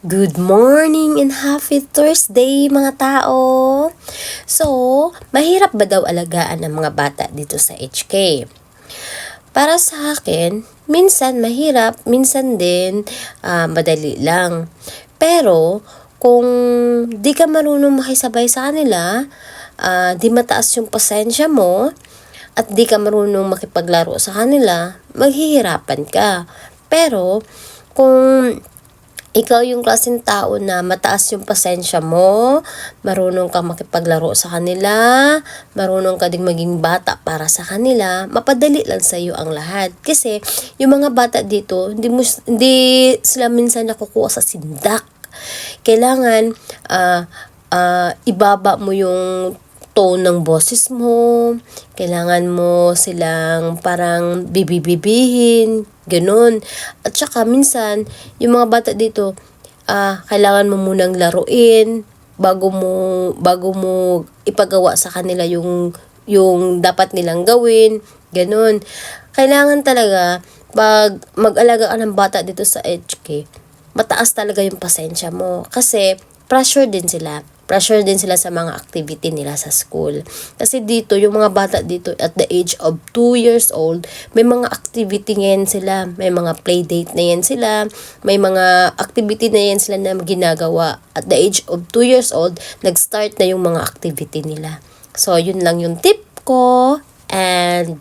Good morning and happy Thursday mga tao! So, mahirap ba daw alagaan ng mga bata dito sa HK? Para sa akin, minsan mahirap, minsan din madali lang. Pero, kung di ka marunong makisabay sa kanila, di mataas yung pasensya mo, at di ka marunong makipaglaro sa kanila, maghihirapan ka. Pero, kung ikaw yung klaseng tao na mataas yung pasensya mo, marunong kang makipaglaro sa kanila, marunong ka ding maging bata para sa kanila, mapadali lang sa iyo ang lahat. Kasi yung mga bata dito, hindi sila minsan nakukuha sa sindak. Kailangan ibaba mo yung tone ng boses mo, kailangan mo silang parang bibibibihin, ganun. At saka minsan, yung mga bata dito, kailangan mo munang laruin bago mo ipagawa sa kanila yung dapat nilang gawin, ganun. Kailangan talaga, pag mag-alaga ka ng bata dito sa HK, mataas talaga yung pasensya mo. Kasi, pressure din sila sa mga activity nila sa school. Kasi dito, yung mga bata dito at the age of 2 years old, may mga activity ngayon sila, may mga play date na yan sila, may mga activity na yan sila na ginagawa. At the age of 2 years old, nag-start na yung mga activity nila. So, yun lang yung tip ko, and